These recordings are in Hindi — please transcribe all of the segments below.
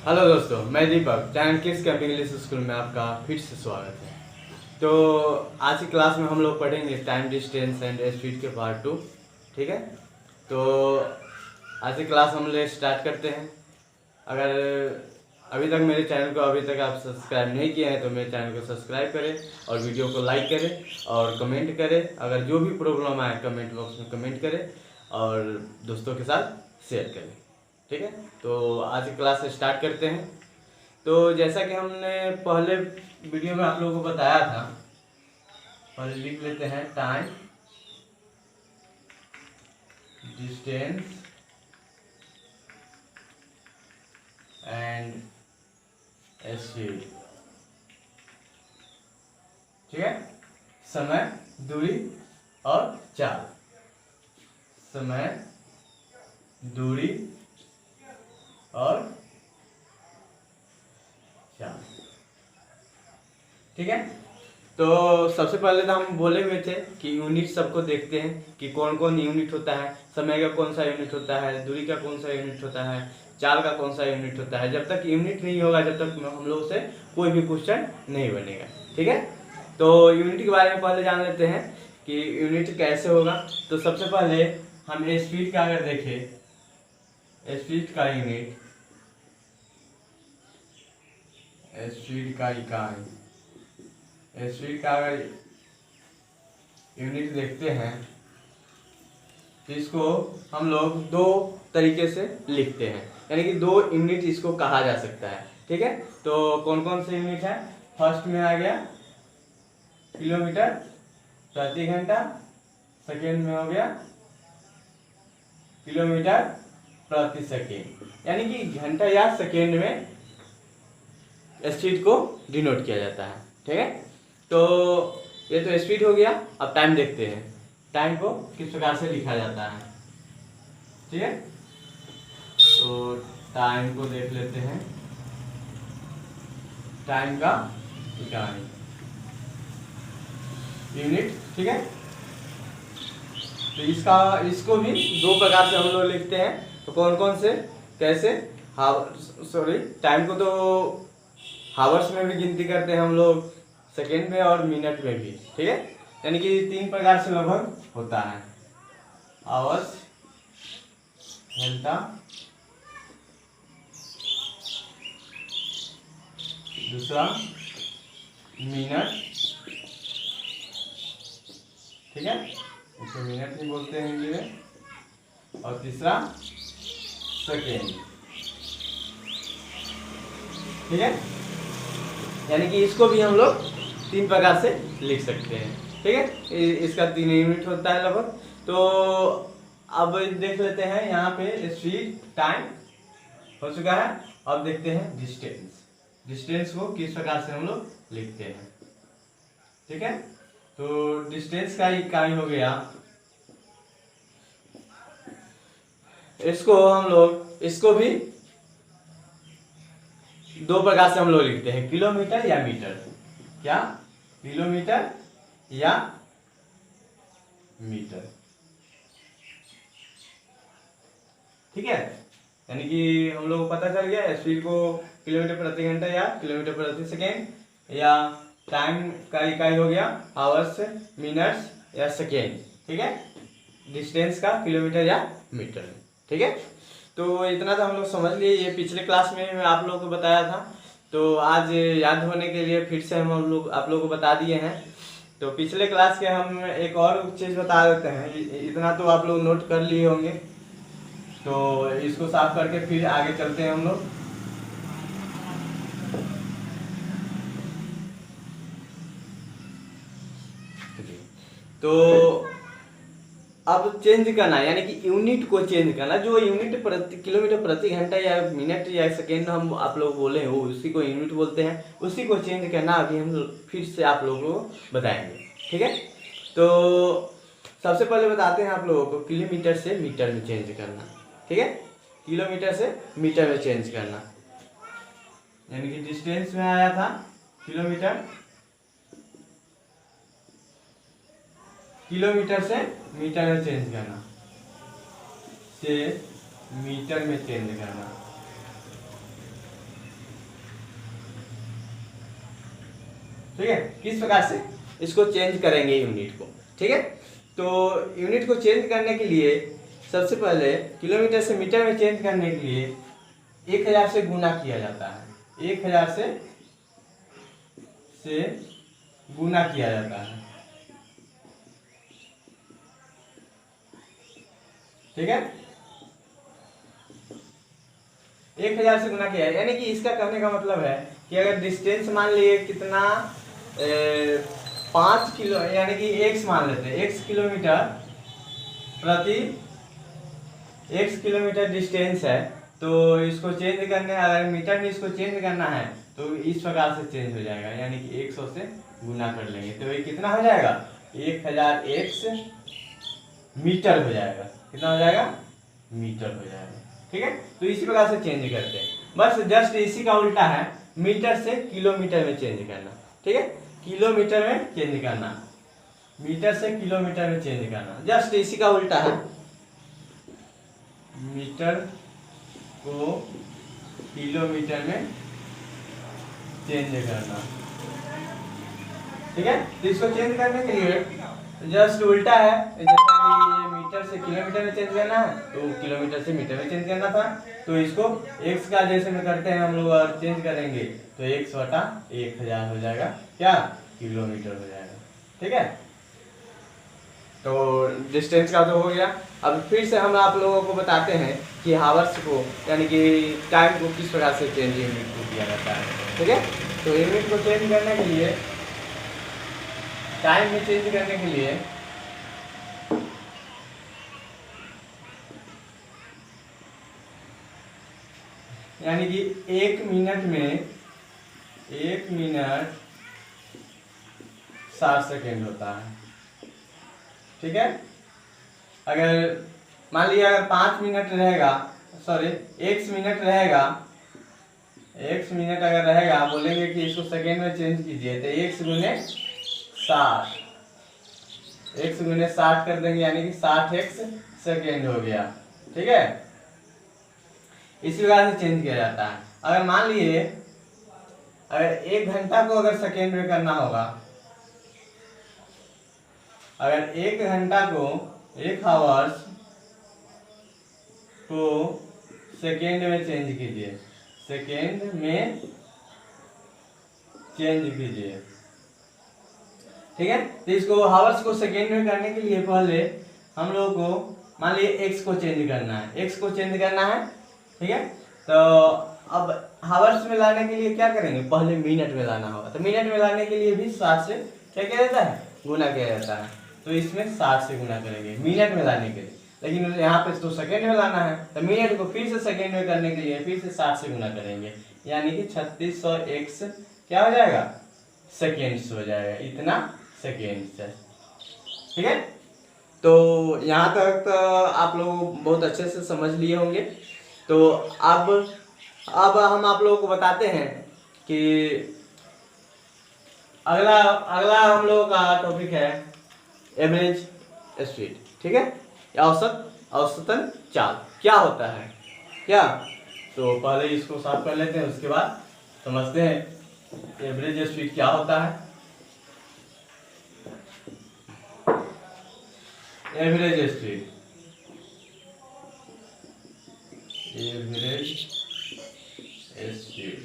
हेलो दोस्तों, मैं Deepak. Channel kids camp English school में आपका फिर से स्वागत है। तो आज की क्लास में हम लोग पढ़ेंगे टाइम, डिस्टेंस एंड स्पीड के पार्ट 2। ठीक है, तो आज की क्लास हम लोग स्टार्ट करते हैं। अगर अभी तक मेरे चैनल को अभी तक आप सब्सक्राइब नहीं किए हैं तो मेरे चैनल को सब्सक्राइब करें और वीडियो को लाइक करें और कमेंट करें। अगर जो भी प्रॉब्लम आए कमेंट बॉक्स में कमेंट करें और दोस्तों के साथ शेयर करें। ठीक है, तो आज की क्लास स्टार्ट करते हैं। तो जैसा कि हमने पहले वीडियो में आप लोगों को बताया था, पहले लिख लेते हैं टाइम, डिस्टेंस एंड स्पीड। ठीक है, समय, दूरी और चाल। समय, दूरी और चाल। ठीक है, तो सबसे पहले तो हम बोले हुए थे कि यूनिट सबको देखते हैं कि कौन कौन यूनिट होता है। समय का कौन सा यूनिट होता है, दूरी का कौन सा यूनिट होता है, चाल का कौन सा यूनिट होता है। जब तक यूनिट नहीं होगा जब तक हम लोग से कोई भी क्वेश्चन नहीं बनेगा। ठीक है, तो यूनिट के बारे में पहले जान लेते हैं कि यूनिट कैसे होगा। तो सबसे पहले हम स्पीड का अगर देखें, स्पीड का यूनिट, स्पीड का इकाई, स्पीड का अगर यूनिट देखते हैं तो इसको हम लोग दो तरीके से लिखते हैं, यानी कि दो यूनिट इसको कहा जा सकता है। ठीक है, तो कौन कौन से यूनिट है। फर्स्ट में आ गया किलोमीटर प्रति घंटा, सेकेंड में हो गया किलोमीटर प्रति सेकेंड, यानी कि घंटा या सेकेंड में स्पीड को डिनोट किया जाता है। ठीक है, तो ये तो स्पीड हो गया। अब टाइम देखते हैं, टाइम को किस प्रकार से लिखा जाता है। ठीक है, तो टाइम को देख लेते हैं। टाइम का इकाई, यूनिट। ठीक है, तो इसको भी दो प्रकार से हम लोग लिखते हैं। तो कौन कौन से, कैसे। टाइम को तो हावर्स में भी गिनती करते हैं हम लोग, सेकेंड में और मिनट में भी। ठीक है, यानी कि तीन प्रकार से लगभग होता है। आवर्स, घंटा, दूसरा मिनट। ठीक है, इसको मिनट ही बोलते हैं हिंदी में। और तीसरा सेकेंड। ठीक है, यानी कि इसको भी हम लोग तीन प्रकार से लिख सकते हैं। ठीक है, इसका तीन यूनिट होता है लगभग। तो अब देख लेते हैं यहाँ पे स्पीड, टाइम हो चुका है। अब देखते हैं डिस्टेंस। डिस्टेंस को किस प्रकार से हम लोग लिखते हैं। ठीक है, तो डिस्टेंस का इकाई हो गया, इसको भी दो प्रकार से हम लोग लिखते हैं, किलोमीटर या मीटर। क्या, किलोमीटर या मीटर। ठीक है, यानी कि हम लोग को पता चल गया स्पीड को किलोमीटर प्रति घंटा या किलोमीटर प्रति सेकेंड, या टाइम का इकाई हो गया आवर्स, मिनट्स या सेकेंड। ठीक है, डिस्टेंस का किलोमीटर या मीटर। ठीक है, तो इतना तो हम लोग समझ लिए। ये पिछले क्लास में मैं आप लोगों को बताया था, तो आज याद होने के लिए फिर से हम लोग आप लोगों को बता दिए हैं। तो पिछले क्लास के हम एक और चीज़ बता देते हैं, इतना तो आप लोग नोट कर लिए होंगे। तो इसको साफ करके फिर आगे चलते हैं हम लोग। तो अब चेंज करना, यानी कि यूनिट को चेंज करना। जो यूनिट प्रति किलोमीटर प्रति घंटा या मिनट या सेकेंड हम आप लोग बोले हैं, वो उसी को यूनिट बोलते हैं। उसी को चेंज करना अभी हम फिर से आप लोगों को बताएंगे। ठीक है, तो सबसे पहले बताते हैं आप लोगों को किलोमीटर से मीटर में चेंज करना। ठीक है, किलोमीटर से मीटर में चेंज करना, यानी कि डिस्टेंस में आया था किलोमीटर, किलोमीटर से मीटर में चेंज करना, से मीटर में चेंज करना। ठीक है, किस प्रकार से इसको चेंज करेंगे यूनिट को। ठीक है, तो यूनिट को चेंज करने के लिए सबसे पहले किलोमीटर से मीटर में चेंज करने के लिए 1000 से गुना किया जाता है। 1000 से गुना किया जाता है। ठीक है, 1000 से गुना किया, यानी कि इसका कहने का मतलब है कि अगर डिस्टेंस मान लिए कितना 5 किलो, यानी कि x मान लेते हैं, x किलोमीटर प्रति x किलोमीटर डिस्टेंस है, तो इसको चेंज करने, अगर मीटर में इसको चेंज करना है तो इस प्रकार से चेंज हो जाएगा, यानी कि 100 से गुना कर लेंगे तो ये कितना हो जाएगा, 1000 मीटर हो जाएगा। कितना हो जाएगा, मीटर हो जाएगा। ठीक है, तो इसी प्रकार से चेंज करते हैं, बस जस्ट इसी का उल्टा है, मीटर से किलोमीटर में चेंज करना। ठीक है, किलोमीटर में चेंज करना, मीटर से किलोमीटर में चेंज करना, जस्ट इसी का उल्टा है, मीटर को किलोमीटर में चेंज करना। ठीक है, तो इसको चेंज करने के लिए जस्ट उल्टा है, जैसा कि ये मीटर से किलोमीटर में चेंज करना है तो किलोमीटर से मीटर में चेंज करना था, तो इसको x का जैसे में करते हैं हम लोग और चेंज करेंगे तो 100/1000 हो जाएगा, क्या, किलोमीटर हो जाएगा। ठीक है, तो डिस्टेंस का तो हो गया। अब फिर से हम आप लोगों को बताते हैं कि हावर्स को, यानी कि टाइम को किस प्रकार से चेंज यूनिट को किया जाता है। ठीक है, तो यूनिट को चेंज करने के लिए, टाइम में चेंज करने के लिए यानी कि 1 मिनट में 1 मिनट 60 सेकेंड होता है। ठीक है, अगर मान लिया अगर 5 मिनट रहेगा, सॉरी x मिनट रहेगा, x मिनट अगर रहेगा, बोलेंगे कि इसको सेकेंड में चेंज कीजिए तो x गुने 60, x गुने 60 कर देंगे, यानी कि 60x सेकेंड हो गया। ठीक है, इसी प्रकार से चेंज किया जाता है। अगर मान लिए अगर 1 घंटा को अगर सेकेंड में करना होगा, अगर 1 घंटा को, 1 आवर्स को सेकेंड में चेंज कीजिए, सेकेंड में चेंज कीजिए। ठीक है, तो इसको हावर्स को सेकेंड में करने के लिए पहले हम लोग को मान लिए x को चेंज करना है, x को चेंज करना है। ठीक है, तो अब हावर्स में लाने के लिए क्या करेंगे, पहले मिनट में लाना होगा, तो मिनट में लाने के लिए भी 60 से क्या किया जाता है, गुना किया जाता है, तो इसमें 60 से गुना करेंगे मिनट में लाने के लिए, लेकिन यहाँ पे तो सेकेंड में लाना है, तो मिनट को फिर से सेकेंड में करने के लिए फिर से 60 से गुना करेंगे, यानी कि 3600x क्या हो जाएगा, सेकेंड्स हो जाएगा, इतना सेकेंड्स है। ठीक है, तो यहाँ तक तो आप लोग बहुत अच्छे से समझ लिए होंगे। तो अब हम आप लोगों को बताते हैं कि अगला हम लोगों का टॉपिक है एवरेज स्पीड। ठीक है, औसतन चाल क्या होता है, क्या, तो पहले इसको साफ कर लेते हैं, उसके बाद समझते हैं एवरेज स्पीड क्या होता है। एवरेज स्पीड, एवरेज स्पीड,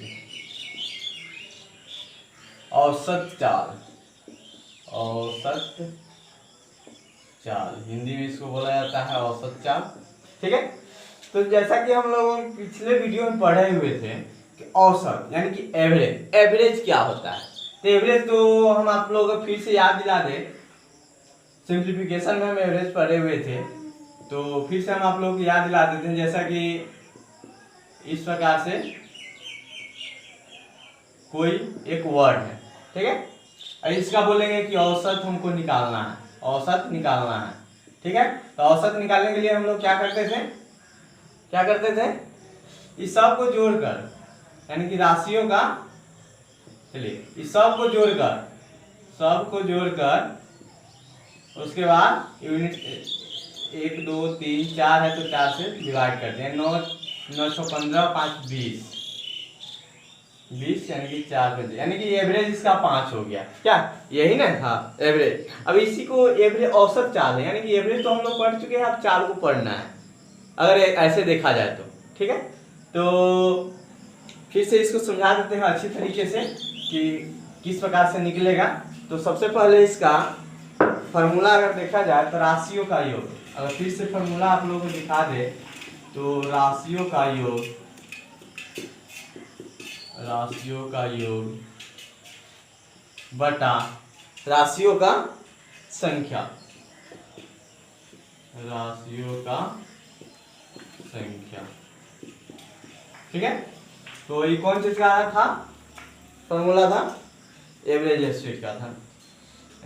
औसत चाल, औसत चाल, हिंदी में इसको बोला जाता है औसत चाल। ठीक है, तो जैसा कि हम लोग पिछले वीडियो में पढ़े हुए थे कि औसत यानी कि एवरेज क्या होता है, तो एवरेज तो हम आप लोगों को फिर से याद दिला दे, सिंप्लीफिकेशन में हम एवरेज पढ़े हुए थे, तो फिर से हम आप लोगों को याद दिला देते हैं, जैसा कि इस प्रकार से कोई एक वर्ड है। ठीक है, इसका बोलेंगे कि औसत हमको निकालना है, औसत निकालना है। ठीक है, तो औसत निकालने के लिए हम लोग क्या करते थे, इस सब को जोड़कर, यानी कि राशियों का, चलिए इस सब को जोड़कर उसके बाद यूनिट 1 2 3 4 है तो 4 से डिवाइड करते हैं, 9 9 15 5 20, 20 यानी कि 4 यानी कि एवरेज इसका 5 हो गया क्या, यही ना। हाँ एवरेज। अब इसी को एवरेज औसत चाल है, यानी कि एवरेज तो हम लोग पढ़ चुके हैं, अब चाल को पढ़ना है अगर ऐसे देखा जाए तो। ठीक है, तो फिर से इसको समझा देते हैं अच्छी तरीके से कि किस प्रकार से निकलेगा। तो सबसे पहले इसका फॉर्मूला अगर देखा जाए तो राशियों का योग, अगर फिर से फॉर्मूला आप लोगों को दिखा दे तो राशियों का योग, राशियों का योग बटा राशियों का संख्या, राशियों का संख्या। ठीक है, तो ये कौन चीज का था फॉर्मूला, था एवरेज स्पीड का था,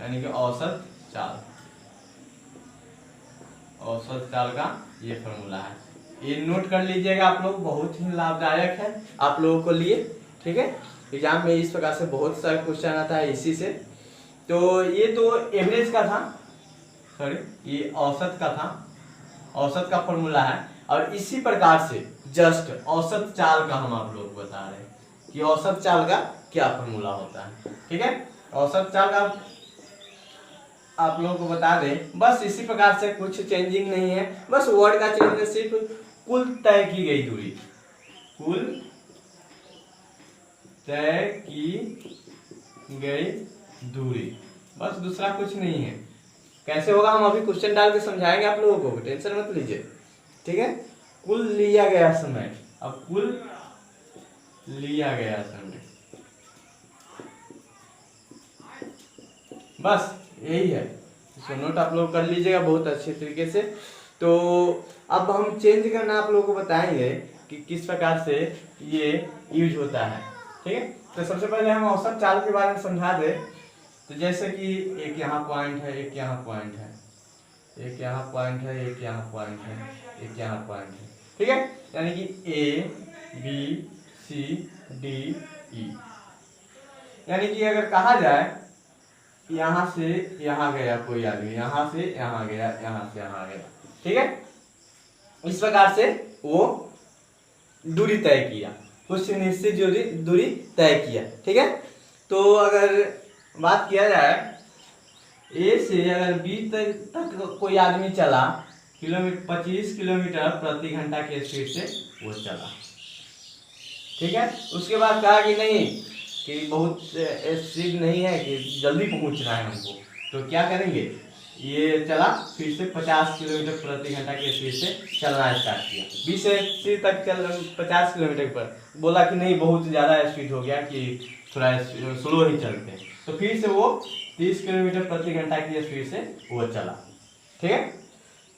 यानी कि औसत चाल, औसत चाल का ये फॉर्मूला है। ये नोट कर लीजिएगा आप लोग, बहुत ही लाभदायक है आप लोगों को लिए। ठीक है, एग्जाम में इस प्रकार से बहुत सारे क्वेश्चन आता है इसी से। तो ये तो एवरेज का था, सॉरी ये औसत का था, औसत का फॉर्मूला है। और इसी प्रकार से जस्ट औसत चाल का हम आप लोग को बता रहे हैं कि औसत चाल का क्या फॉर्मूला होता है। ठीक है, औसत चाल का आप लोगों को बता दें, बस इसी प्रकार से, कुछ चेंजिंग नहीं है, बस वर्ड का चेंज है, सिर्फ कुल तय की गई दूरी, कुल तय की गई दूरी, बस दूसरा कुछ नहीं है। कैसे होगा हम अभी क्वेश्चन डाल के समझाएंगे आप लोगों को, टेंशन मत लीजिए। ठीक है, कुल लिया गया समय, अब कुल लिया गया समय, बस यही है। इसको नोट आप लोग कर लीजिएगा बहुत अच्छे तरीके से। तो अब हम चेंज करना आप लोगों को बताएंगे कि किस प्रकार से ये यूज होता है। ठीक है, तो सबसे पहले हम औसत चाल के बारे में समझा दें। तो जैसे कि एक यहाँ पॉइंट है, एक यहाँ पॉइंट है, एक यहाँ पॉइंट है, एक यहाँ पॉइंट है, एक यहाँ पॉइंट है। ठीक है, यानी कि A B C D E, यानी कि अगर कहा जाए यहाँ से यहाँ गया कोई आदमी, यहाँ से यहाँ गया, यहाँ से यहाँ गया। ठीक है, इस प्रकार से वो दूरी तय किया, कुछ निश्चित दूरी तय किया। ठीक है, तो अगर बात किया जाए ए से अगर बी तक कोई आदमी चला, 25 किलोमीटर प्रति घंटा के स्पीड से वो चला। ठीक है, उसके बाद कहा कि नहीं, कि बहुत स्पीड नहीं है, कि जल्दी पहुंचना है हमको, तो क्या करेंगे, ये चला, फिर से 50 किलोमीटर प्रति घंटा के स्पीड से चलना स्टार्ट किया। 20 से 30 तक चल 50 किलोमीटर पर, बोला कि नहीं बहुत ज़्यादा स्पीड हो गया, कि थोड़ा स्लो ही चलते हैं, तो फिर से वो 30 किलोमीटर प्रति घंटा की स्पीड से वो चला। ठीक है,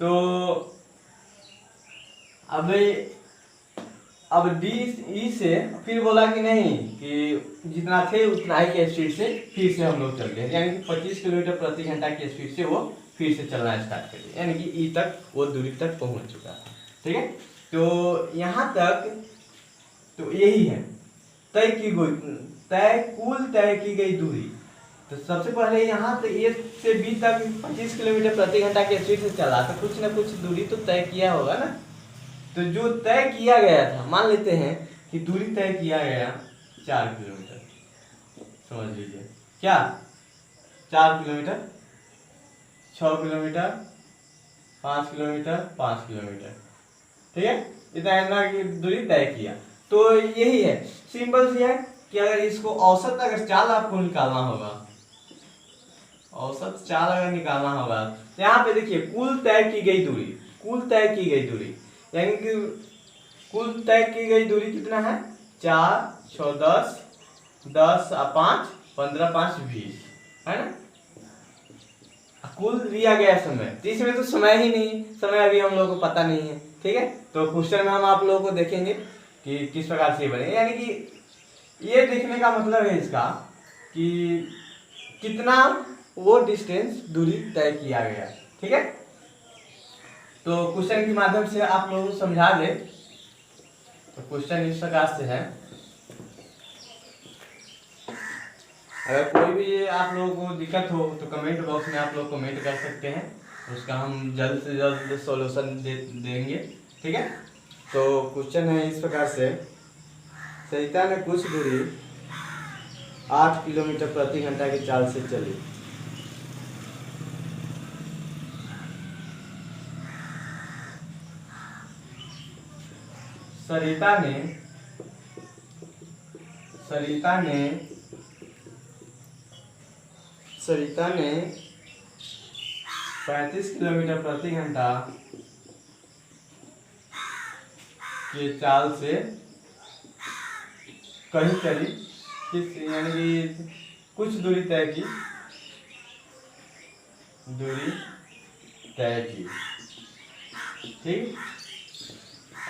तो अब डी ई से फिर बोला कि नहीं, कि जितना थे उतना ही के स्पीड से फिर से हम लोग चलते हैं, यानी कि 25 किलोमीटर प्रति घंटा की स्पीड से वो फिर से चलना स्टार्ट कर दिया, यानी कि ई तक वो दूरी तक पहुंच चुका था। ठीक है, तो यहाँ तक तो यही है कुल तय की गई दूरी। तो सबसे पहले यहाँ से ए से बी तक 25 किलोमीटर प्रति घंटा की स्पीड से चला, तो कुछ ना कुछ दूरी तो तय किया होगा ना। तो जो तय किया गया था, मान लेते हैं कि दूरी तय किया गया 4 किलोमीटर, समझ लीजिए क्या, 4 किलोमीटर, 6 किलोमीटर, 5 किलोमीटर, 5 किलोमीटर। ठीक है, इतना की दूरी तय किया। तो यही है, सिंपल सी है कि अगर इसको औसत अगर चाल आपको निकालना होगा, औसत चाल अगर निकालना होगा, तो यहाँ पे देखिए कुल तय की गई दूरी, कुल तय की गई दूरी, यानी कि कुल तय की गई दूरी कितना है, 4 6 10 10 5 15 5 20 है ना। कुल लिया गया समय, तो इसमें तो समय ही नहीं, समय अभी हम लोगों को पता नहीं है। ठीक है, तो क्वेश्चन में हम आप लोगों को देखेंगे कि किस प्रकार से बने, यानी कि ये देखने का मतलब है इसका कि कितना वो डिस्टेंस दूरी तय किया गया। ठीक है, तो क्वेश्चन के माध्यम से आप लोगों को समझा दे। तो क्वेश्चन इस प्रकार से है, अगर कोई भी आप लोगों को दिक्कत हो तो कमेंट बॉक्स में आप लोग कमेंट कर सकते हैं, उसका हम जल्द से जल्द सॉल्यूशन देंगे। ठीक है, तो क्वेश्चन है इस प्रकार से सरिता ने कुछ दूरी 8 किलोमीटर प्रति घंटा की चाल से चली। सरिता ने 35 किलोमीटर प्रति घंटा की चाल से कहीं चली, किस यानी कि कुछ दूरी तय की, ठीक।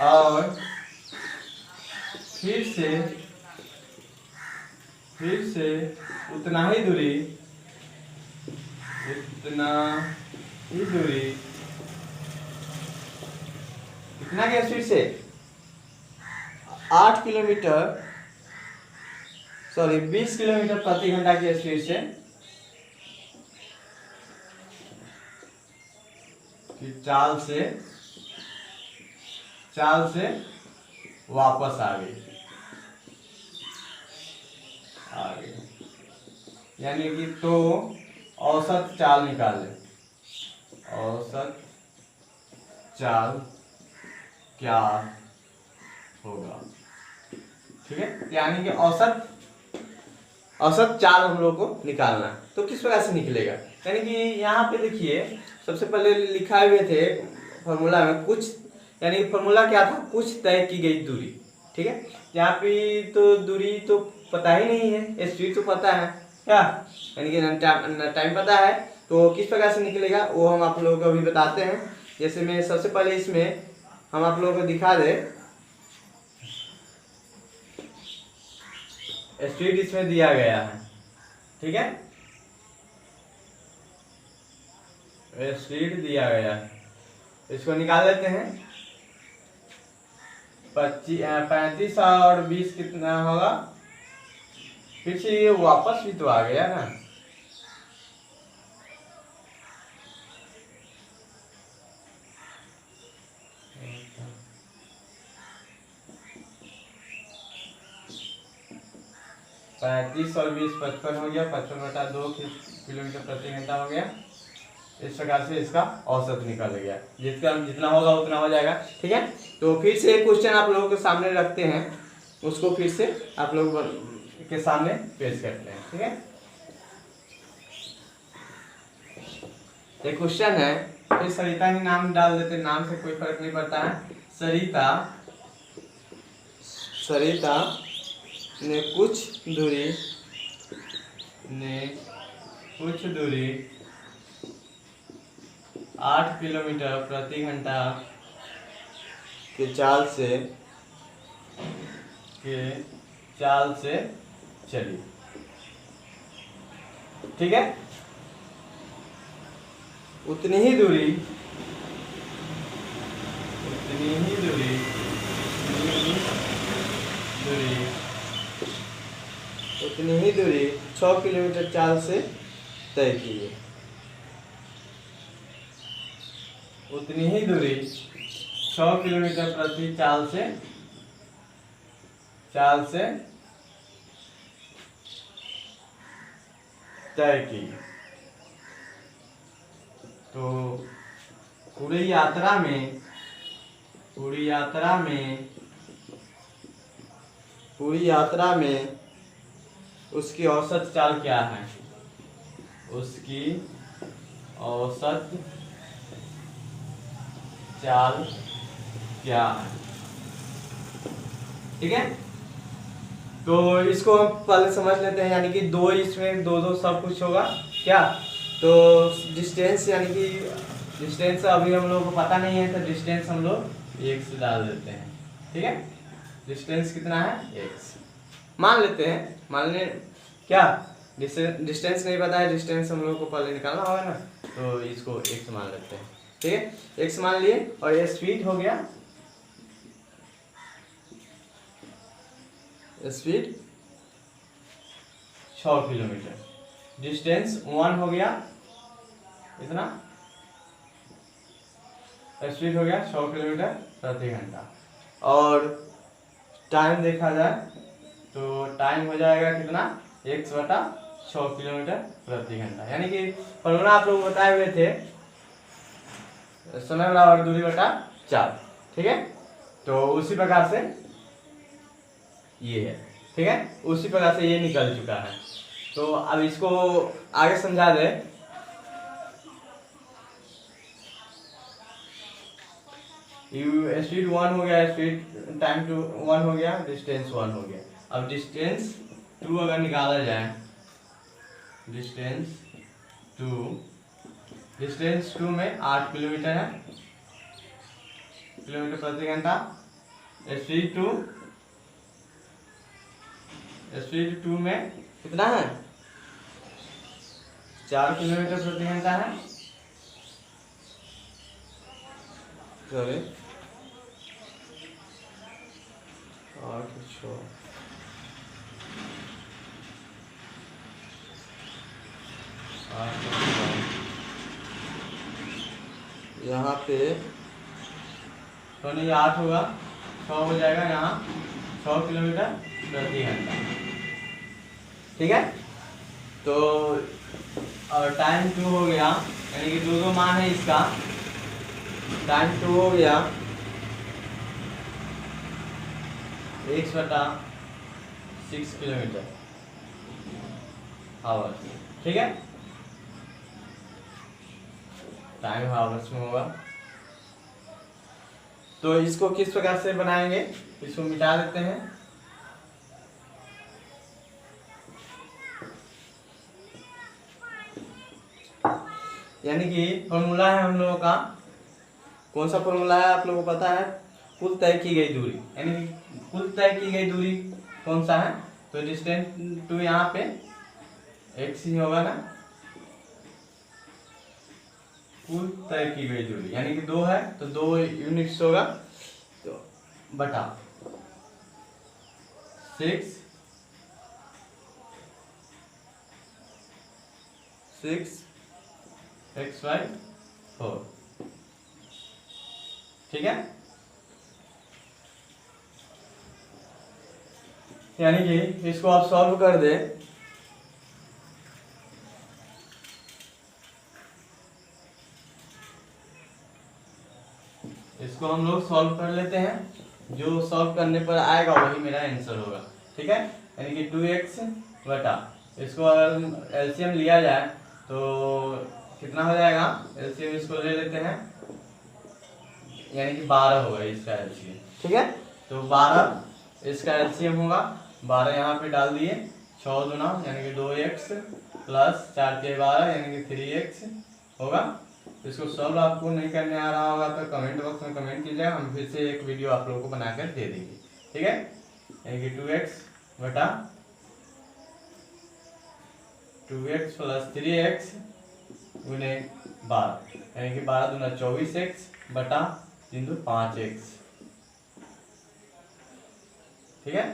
और फिर से उतना ही दूरी कितना गया स्पीड से 20 किलोमीटर प्रति घंटा की स्पीड से चाल से वापस आ गई, यानी कि तो औसत चाल निकाले। औसत चाल क्या होगा, ठीक है। यानी कि औसत चाल हम लोग को निकालना, तो किस प्रकार से निकलेगा, यानी कि यहाँ पे देखिए सबसे पहले लिखा हुए थे फॉर्मूला में कुछ, यानी कि फॉर्मूला क्या था, कुछ तय की गई दूरी, ठीक है। यहाँ पे तो दूरी तो पता ही नहीं है, स्पीड तो पता है क्या, यानी कि टाइम पता है, तो किस प्रकार से निकलेगा वो हम आप लोगों को अभी बताते हैं। जैसे मैं सबसे पहले इसमें हम आप लोगों को दिखा दे, स्पीड इसमें दिया गया है, ठीक है, स्पीड दिया गया है, इसको निकाल लेते हैं। 35 और 20 कितना होगा, फिर से ये वापस भी तो आ गया ना, पैंतीस और 20 55 हो गया, 55/2 किलोमीटर प्रति घंटा हो गया। इस प्रकार से इसका औसत निकल गया, जितना होगा उतना हो जाएगा, ठीक है। तो फिर से एक क्वेश्चन आप लोगों के सामने रखते हैं, उसको फिर से आप लोगों के सामने पेश करते हैं, ठीक है। एक क्वेश्चन है, फिर सरिता ही नाम डाल देते, नाम से कोई फर्क नहीं पड़ता है। सरिता ने कुछ दूरी 8 किलोमीटर प्रति घंटा के चाल से चली, ठीक है। उतनी ही दूरी 6 किलोमीटर चाल से तय की है। उतनी ही दूरी 6 किलोमीटर प्रति चाल से तय की। तो पूरी यात्रा में उसकी औसत चाल क्या है, उसकी औसत चाल क्या है, ठीक है। तो इसको हम पहले समझ लेते हैं, यानी कि दो, इसमें दो सब कुछ होगा क्या। तो डिस्टेंस, यानी कि डिस्टेंस अभी हम लोग को पता नहीं है, तो डिस्टेंस हम लोग x डाल देते हैं, ठीक है। डिस्टेंस कितना है, x मान लेते हैं, मान लें क्या, डिस्टेंस नहीं पता है, डिस्टेंस हम लोग को पहले निकालना होगा ना, तो इसको x मान लेते हैं, ठीक है। x मान लिए, और ये स्पीड हो गया, स्पीड 6 किलोमीटर, डिस्टेंस 1 हो गया, इतना स्पीड हो गया 6 किलोमीटर प्रति घंटा, और टाइम देखा जाए तो टाइम हो जाएगा कितना, 1/6 किलोमीटर प्रति घंटा। यानी कि फॉर्मूला आप लोग बताए हुए थे, समय बराबर दूरी बटा 4, ठीक है। तो उसी प्रकार से ये है, ठीक है, उसी प्रकार से ये निकल चुका है। तो अब इसको आगे समझा दे। स्पीड 1 हो गया, स्पीड टाइम 2 1 हो गया, डिस्टेंस 1 हो गया। अब डिस्टेंस 2 अगर निकाला जाए, डिस्टेंस 2 में 8 किलोमीटर है, किलोमीटर प्रति घंटा। स्पीड 2 में कितना है, 4 किलोमीटर प्रति घंटा है, सॉरी 8 यहाँ पे तो नहीं 8 होगा, 6 हो जाएगा, यहाँ 6 किलोमीटर प्रति घंटा, ठीक है। तो और टाइम 2 हो गया, यानी कि दो मान है इसका। टाइम 2 हो गया 1/6 किलोमीटर आवर्स, ठीक है। टाइम आवर्स में होगा। तो इसको किस प्रकार से बनाएंगे, इसको मिटा देते हैं। यानी कि फॉर्मूला है हम लोगों का, कौन सा फॉर्मूला है आप लोगों को पता है, कुल तय की गई दूरी। यानी कि कुल तय की गई दूरी कौन सा है, तो डिस्टेंस 2 यहाँ पे x ही होगा ना, कुल तय की गई दूरी यानी कि 2 है तो 2 यूनिट्स होगा, तो बटा 6/4, ठीक है। यानी कि इसको आप सॉल्व कर दे, इसको हम लोग सॉल्व कर लेते हैं। जो सॉल्व करने पर आएगा वही मेरा आंसर होगा, ठीक है। यानी कि 2x बटा, इसको अगर एलसीएम लिया जाए तो कितना हो जाएगा, एलसीएम इसको ले लेते हैं, यानी कि 12 होगा इसका एलसीएम, ठीक है। तो 12 इसका एलसीएम होगा, 12 यहाँ पे डाल दिए, 6 दूना यानी कि 2x प्लस 4 के 12 यानी कि 3x होगा। इसको सॉल्व आपको नहीं करने आ रहा होगा तो कमेंट बॉक्स में कमेंट कीजिएगा, हम फिर से एक वीडियो आप लोगों को बनाकर दे देंगे, ठीक है। यानी कि 2x बटा 2x प्लस 3x गुने 12 यानी कि 12 दूना 24x बटा 5x, ठीक है।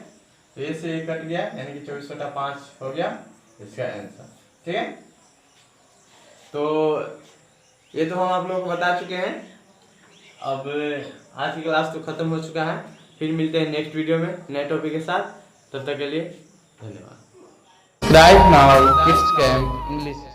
तो ये से कट गया यानी कि 24/5 हो गया इसका आंसर, ठीक है। तो ये तो हम आप लोगों को बता चुके हैं। अब आज की क्लास तो खत्म हो चुका है, फिर मिलते हैं नेक्स्ट वीडियो में नए टॉपिक के साथ। तब तक के लिए धन्यवाद। Right now, Kids Camp English.